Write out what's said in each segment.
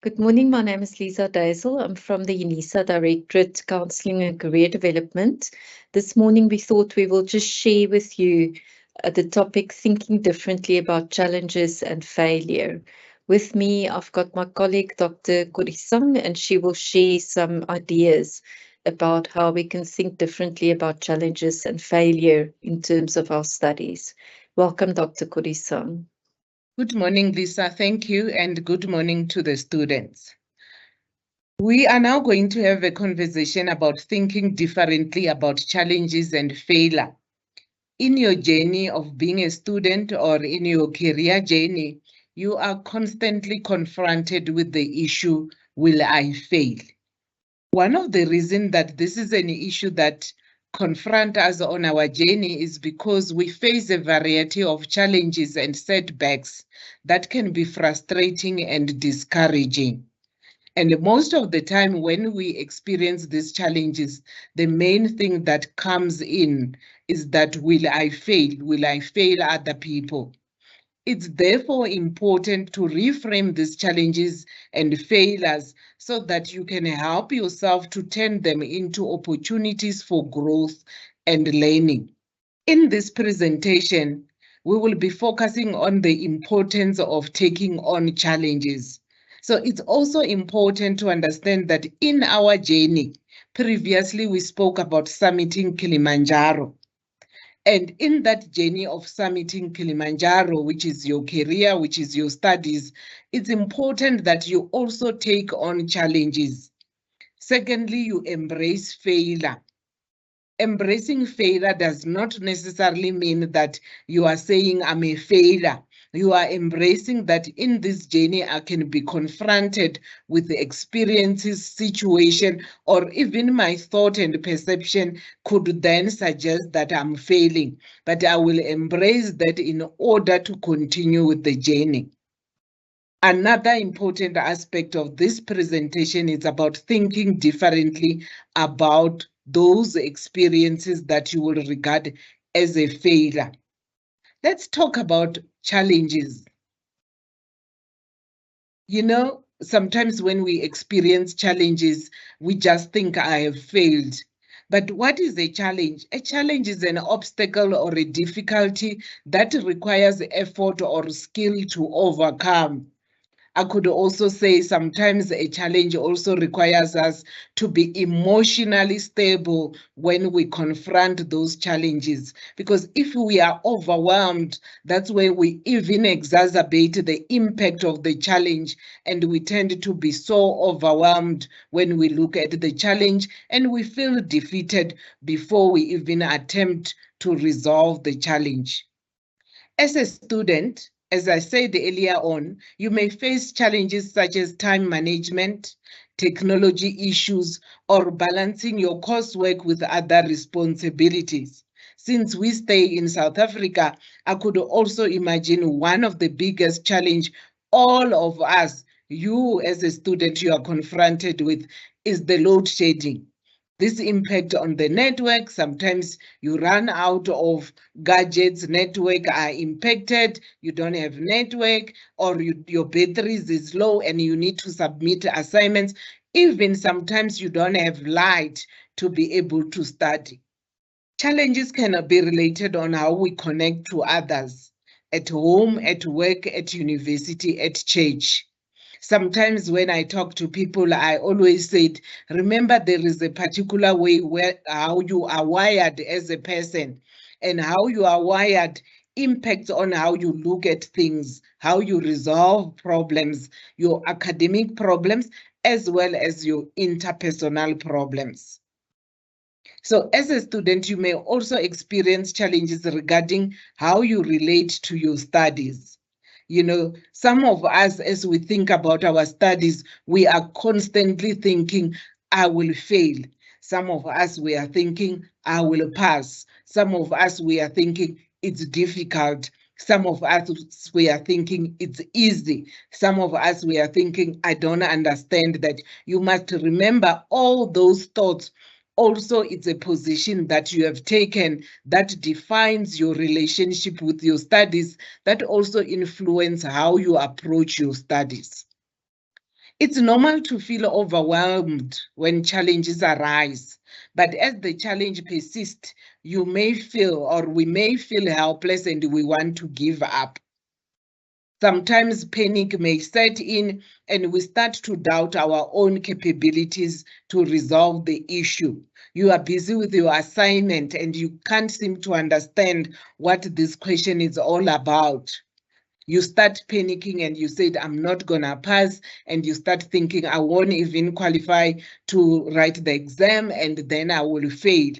Good morning. My name is Lisa Daisel. I'm from the Unisa Directorate, Counselling and Career Development. This morning, we thought we will just share with you the topic thinking differently about challenges and failure. With me, I've got my colleague, Dr. Korisang, and she will share some ideas about how we can think differently about challenges and failure in terms of our studies. Welcome, Dr. Korisang. Good morning, Lisa. Thank you, and good morning to the students. We are now going to have a conversation about thinking differently about challenges and failure. In your journey of being a student or in your career journey, you are constantly confronted with the issue, will I fail? One of the reasons that this is an issue that confront us on our journey is because we face a variety of challenges and setbacks that can be frustrating and discouraging. And most of the time when we experience these challenges, the main thing that comes in is that will I fail? Will I fail other people? It's therefore important to reframe these challenges and failures so that you can help yourself to turn them into opportunities for growth and learning. In this presentation, we will be focusing on the importance of taking on challenges. So it's also important to understand that in our journey, previously we spoke about summiting Kilimanjaro. And in that journey of summiting Kilimanjaro, which is your career, which is your studies, it's important that you also take on challenges. Secondly, you embrace failure. Embracing failure does not necessarily mean that you are saying I'm a failure. You are embracing that in this journey, I can be confronted with the experiences, situation, or even my thought and perception could then suggest that I'm failing. But I will embrace that in order to continue with the journey. Another important aspect of this presentation is about thinking differently about those experiences that you will regard as a failure. Let's talk about challenges. You know, sometimes when we experience challenges, we just think I have failed. But what is a challenge? A challenge is an obstacle or a difficulty that requires effort or skill to overcome. I could also say sometimes a challenge also requires us to be emotionally stable when we confront those challenges. Because if we are overwhelmed, that's where we even exacerbate the impact of the challenge. And we tend to be so overwhelmed when we look at the challenge and we feel defeated before we even attempt to resolve the challenge. As a student, as I said earlier on, you may face challenges such as time management, technology issues, or balancing your coursework with other responsibilities. Since we stay in South Africa, I could also imagine one of the biggest challenge all of us, you as a student, you are confronted with is the load shedding. This impact on the network, sometimes you run out of gadgets, network are impacted, you don't have network, or your batteries is low and you need to submit assignments. Even sometimes you don't have light to be able to study. Challenges can be related on how we connect to others, at home, at work, at university, at church. Sometimes when I talk to people, I always said, remember there is a particular way where how you are wired as a person, and how you are wired impacts on how you look at things, how you resolve problems, your academic problems, as well as your interpersonal problems. So as a student, you may also experience challenges regarding how you relate to your studies. You know, some of us, as we think about our studies, we are constantly thinking, I will fail. Some of us, we are thinking, I will pass. Some of us, we are thinking, it's difficult. Some of us, we are thinking it's easy. Some of us, we are thinking, I don't understand that. You must remember all those thoughts. Also, it's a position that you have taken that defines your relationship with your studies, that also influence how you approach your studies. It's normal to feel overwhelmed when challenges arise, but as the challenge persists, you may feel, or we may feel helpless and we want to give up. Sometimes panic may set in and we start to doubt our own capabilities to resolve the issue. You are busy with your assignment and you can't seem to understand what this question is all about. You start panicking and you said, I'm not gonna pass. And you start thinking, I won't even qualify to write the exam and then I will fail.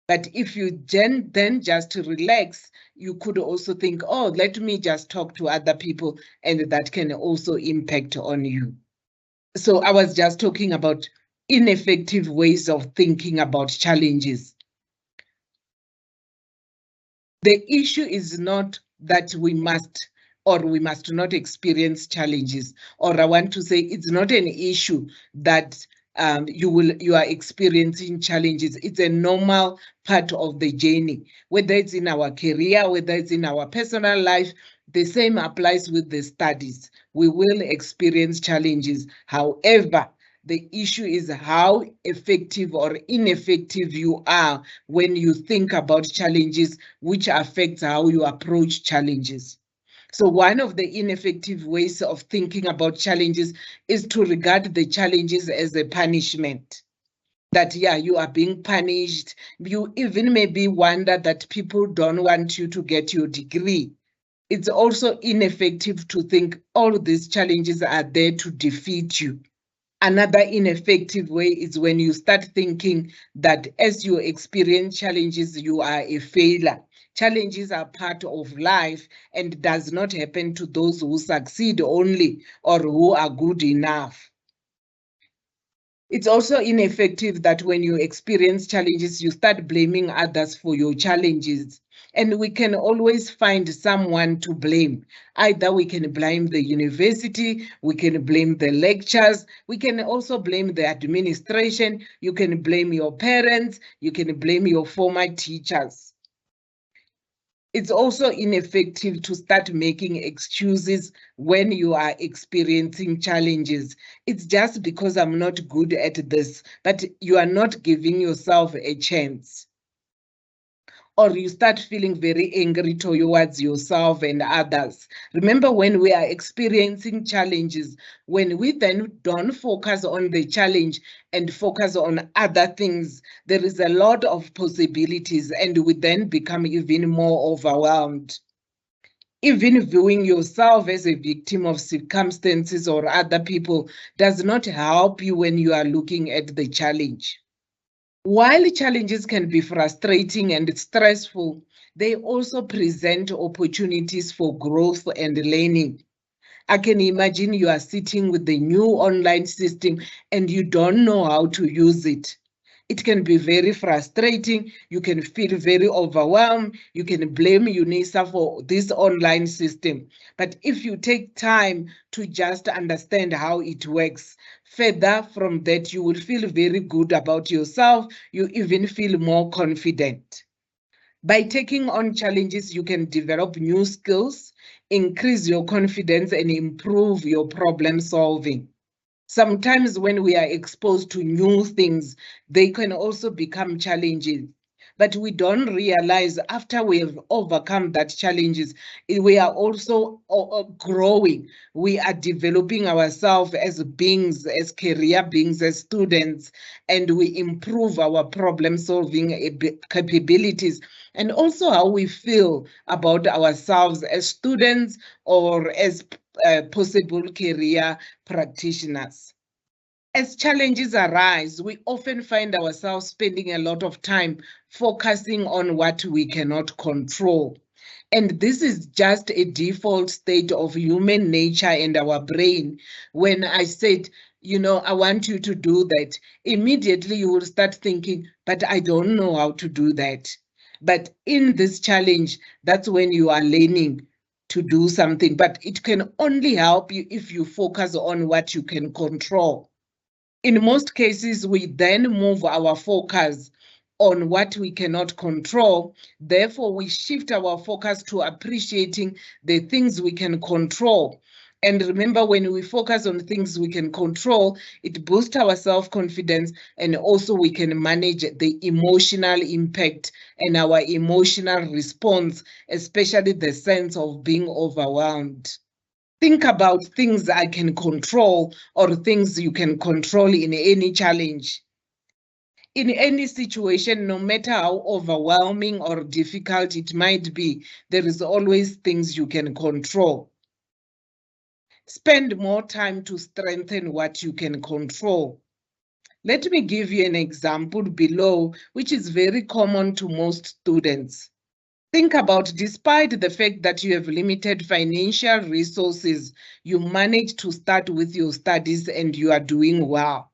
But if you then just relax, you could also think, oh, let me just talk to other people, and that can also impact on you. So I was just talking about ineffective ways of thinking about challenges. The issue is not that we must or we must not experience challenges, or I want to say it's not an issue that you are experiencing challenges. It's a normal part of the journey, whether it's in our career, whether it's in our personal life. The same applies with the studies. We will experience challenges. However, the issue is how effective or ineffective you are when you think about challenges, which affects how you approach challenges. So one of the ineffective ways of thinking about challenges is to regard the challenges as a punishment. That, yeah, you are being punished. You even maybe wonder that people don't want you to get your degree. It's also ineffective to think all these challenges are there to defeat you. Another ineffective way is when you start thinking that as you experience challenges, you are a failure. Challenges are part of life and does not happen to those who succeed only or who are good enough. It's also ineffective that when you experience challenges, you start blaming others for your challenges. And we can always find someone to blame. Either we can blame the university, we can blame the lectures, we can also blame the administration, you can blame your parents, you can blame your former teachers. It's also ineffective to start making excuses when you are experiencing challenges. It's just because I'm not good at this, but you are not giving yourself a chance. Or you start feeling very angry towards yourself and others. Remember, when we are experiencing challenges, when we then don't focus on the challenge and focus on other things, there is a lot of possibilities and we then become even more overwhelmed. Even viewing yourself as a victim of circumstances or other people does not help you when you are looking at the challenge. While challenges can be frustrating and stressful, they also present opportunities for growth and learning. I can imagine you are sitting with the new online system and you don't know how to use it. It can be very frustrating. You can feel very overwhelmed. You can blame Unisa for this online system. But if you take time to just understand how it works, further from that, you will feel very good about yourself. You even feel more confident. By taking on challenges, you can develop new skills, increase your confidence, and improve your problem solving. Sometimes when we are exposed to new things, they can also become challenges. But we don't realize after we have overcome that challenges, we are also growing. We are developing ourselves as beings, as career beings, as students, and we improve our problem solving capabilities and also how we feel about ourselves as students or as possible career practitioners. As challenges arise, we often find ourselves spending a lot of time focusing on what we cannot control. And this is just a default state of human nature and our brain. When I said, you know, I want you to do that, immediately you will start thinking, but I don't know how to do that. But in this challenge, that's when you are learning to do something, but it can only help you if you focus on what you can control. In most cases, we then move our focus on what we cannot control. Therefore, we shift our focus to appreciating the things we can control. And remember, when we focus on things we can control, it boosts our self-confidence, and also we can manage the emotional impact and our emotional response, especially the sense of being overwhelmed. Think about things I can control or things you can control in any challenge. In any situation, no matter how overwhelming or difficult it might be, there is always things you can control. Spend more time to strengthen what you can control. Let me give you an example below, which is very common to most students. Think about, despite the fact that you have limited financial resources, you manage to start with your studies and you are doing well.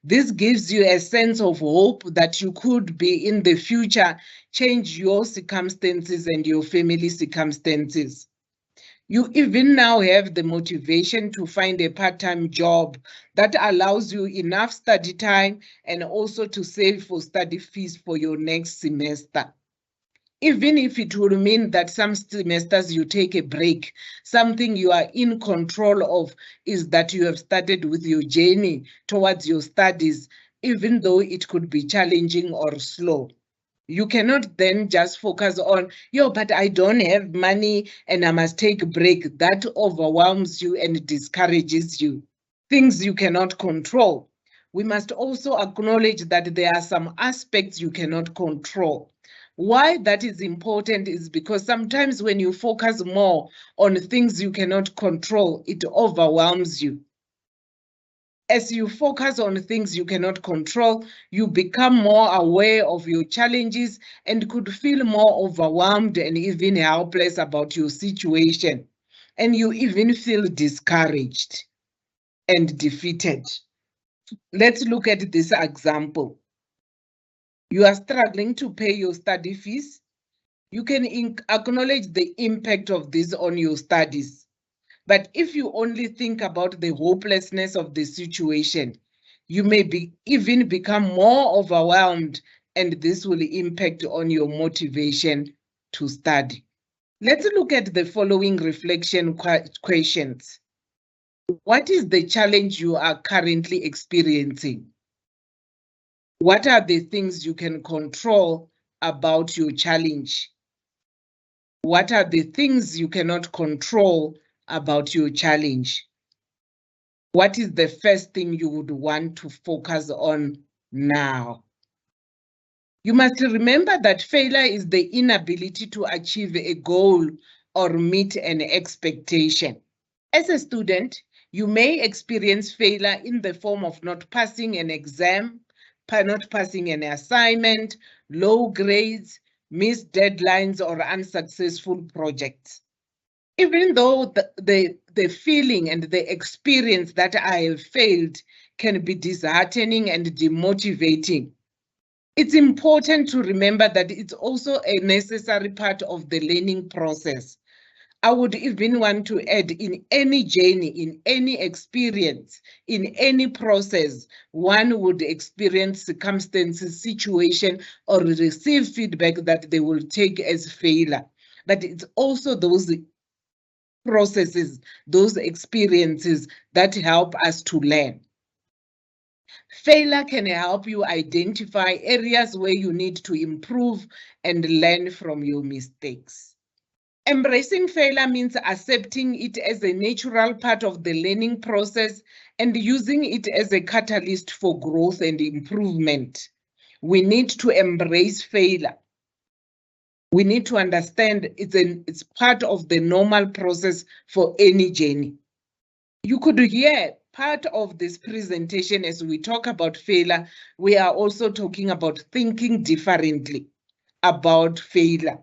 This gives you a sense of hope that you could be in the future, change your circumstances and your family circumstances. You even now have the motivation to find a part-time job that allows you enough study time and also to save for study fees for your next semester. Even if it will mean that some semesters you take a break, something you are in control of is that you have started with your journey towards your studies, even though it could be challenging or slow. You cannot then just focus on, but I don't have money and I must take a break. That overwhelms you and discourages you. Things you cannot control. We must also acknowledge that there are some aspects you cannot control. Why that is important is because sometimes when you focus more on things you cannot control, it overwhelms you. As you focus on things you cannot control, you become more aware of your challenges and could feel more overwhelmed and even helpless about your situation. And you even feel discouraged and defeated. Let's look at this example. You are struggling to pay your study fees. You can acknowledge the impact of this on your studies. But if you only think about the hopelessness of the situation, you may even become more overwhelmed, and this will impact on your motivation to study. Let's look at the following reflection questions. What is the challenge you are currently experiencing? What are the things you can control about your challenge? What are the things you cannot control about your challenge? What is the first thing you would want to focus on now? You must remember that failure is the inability to achieve a goal or meet an expectation. As a student, you may experience failure in the form of not passing an exam, not passing an assignment, low grades, missed deadlines, or unsuccessful projects. Even though the feeling and the experience that I have failed can be disheartening and demotivating, it's important to remember that it's also a necessary part of the learning process. I would even want to add, in any journey, in any experience, in any process, one would experience circumstances, situation, or receive feedback that they will take as failure. But it's also those processes, those experiences that help us to learn. Failure can help you identify areas where you need to improve and learn from your mistakes. Embracing failure means accepting it as a natural part of the learning process and using it as a catalyst for growth and improvement. We need to embrace failure. We need to understand it's part of the normal process for any journey. You could hear part of this presentation as we talk about failure, we are also talking about thinking differently about failure.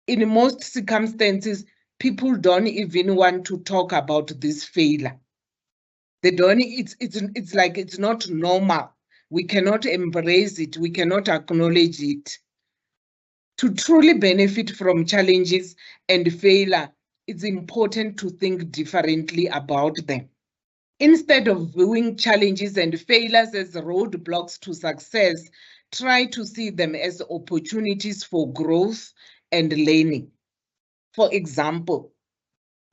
In most circumstances, people don't even want to talk about this failure. They don't, it's like it's not normal. We cannot embrace it, we cannot acknowledge it. To truly benefit from challenges and failure, it's important to think differently about them. Instead of viewing challenges and failures as roadblocks to success, try to see them as opportunities for growth and learning. For example,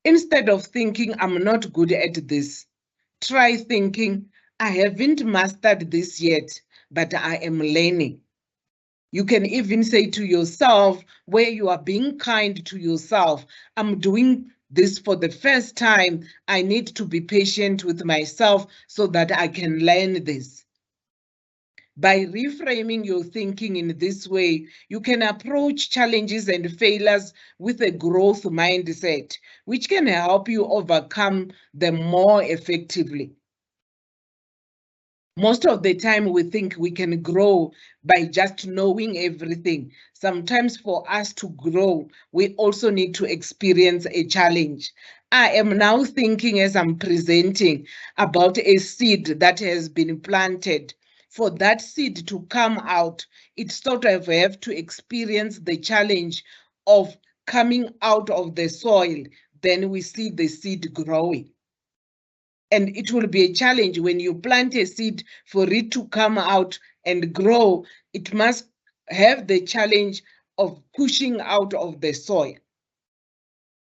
Instead of thinking, I'm not good at this, try thinking, I haven't mastered this yet, but I am learning. You can even say to yourself, where you are being kind to yourself, I'm doing this for the first time. I need to be patient with myself so that I can learn this. By reframing your thinking in this way, you can approach challenges and failures with a growth mindset, which can help you overcome them more effectively. Most of the time, we think we can grow by just knowing everything. Sometimes for us to grow, we also need to experience a challenge. I am now thinking as I'm presenting about a seed that has been planted. For that seed to come out, it sort of have to experience the challenge of coming out of the soil. Then we see the seed growing. And it will be a challenge when you plant a seed for it to come out and grow. It must have the challenge of pushing out of the soil.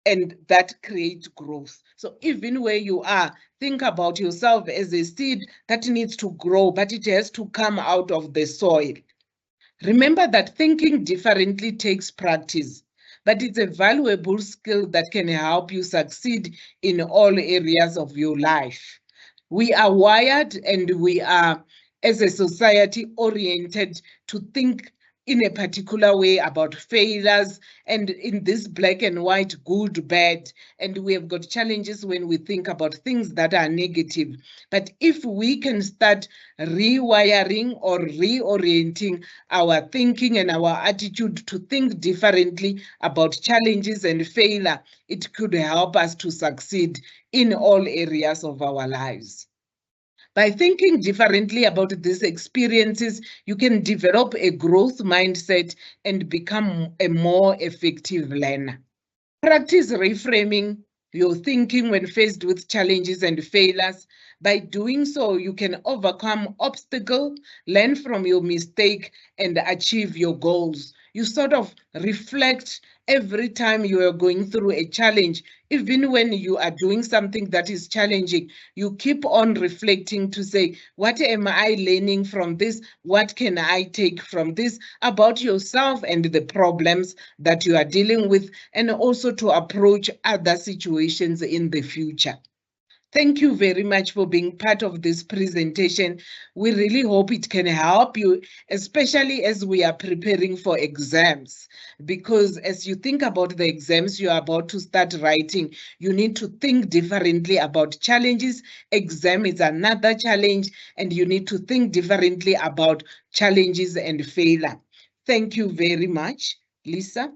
And that creates growth. So even where you are, think about yourself as a seed that needs to grow, but it has to come out of the soil. Remember that thinking differently takes practice, but it's a valuable skill that can help you succeed in all areas of your life. We are wired and we are, as a society, oriented to think in a particular way about failures and in this black and white, good, bad. And we have got challenges when we think about things that are negative. But if we can start rewiring or reorienting our thinking and our attitude to think differently about challenges and failure, it could help us to succeed in all areas of our lives. By thinking differently about these experiences, you can develop a growth mindset and become a more effective learner. Practice reframing your thinking when faced with challenges and failures. By doing so, you can overcome obstacles, learn from your mistake, and achieve your goals. You sort of reflect every time you are going through a challenge. Even when you are doing something that is challenging, you keep on reflecting to say, what am I learning from this? What can I take from this about yourself and the problems that you are dealing with, and also to approach other situations in the future. Thank you very much for being part of this presentation. We really hope it can help you, especially as we are preparing for exams. Because as you think about the exams you are about to start writing, you need to think differently about challenges. Exam is another challenge, and you need to think differently about challenges and failure. Thank you very much. Lisa?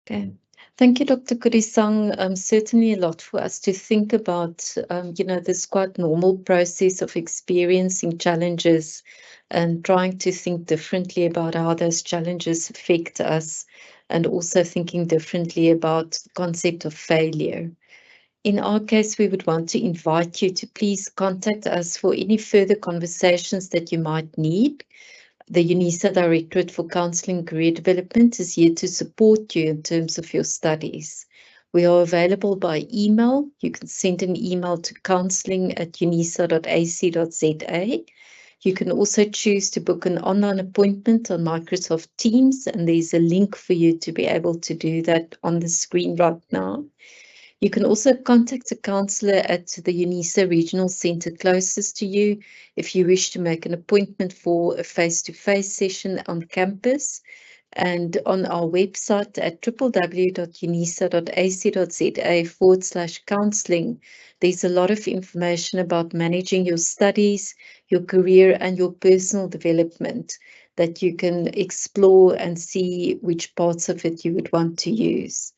Okay. Thank you, Dr. Kurisang. Certainly a lot for us to think about, this quite normal process of experiencing challenges and trying to think differently about how those challenges affect us, and also thinking differently about the concept of failure. In our case, we would want to invite you to please contact us for any further conversations that you might need. The Unisa Directorate for Counselling and Career Development is here to support you in terms of your studies. We are available by email. You can send an email to counselling@unisa.ac.za. You can also choose to book an online appointment on Microsoft Teams, and there's a link for you to be able to do that on the screen right now. You can also contact a counsellor at the Unisa Regional Centre closest to you if you wish to make an appointment for a face-to-face session on campus. And on our website at www.unisa.ac.za/counselling, there's a lot of information about managing your studies, your career, and your personal development that you can explore and see which parts of it you would want to use.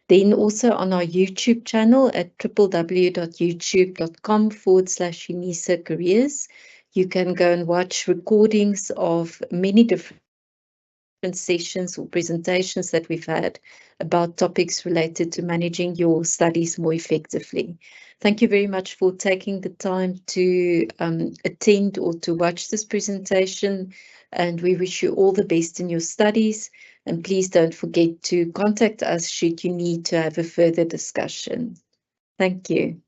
Then also on our YouTube channel at www.youtube.com/Unisa Careers, you can go and watch recordings of many different sessions or presentations that we've had about topics related to managing your studies more effectively. Thank you very much for taking the time to attend or to watch this presentation, and we wish you all the best in your studies. And please don't forget to contact us should you need to have a further discussion. Thank you.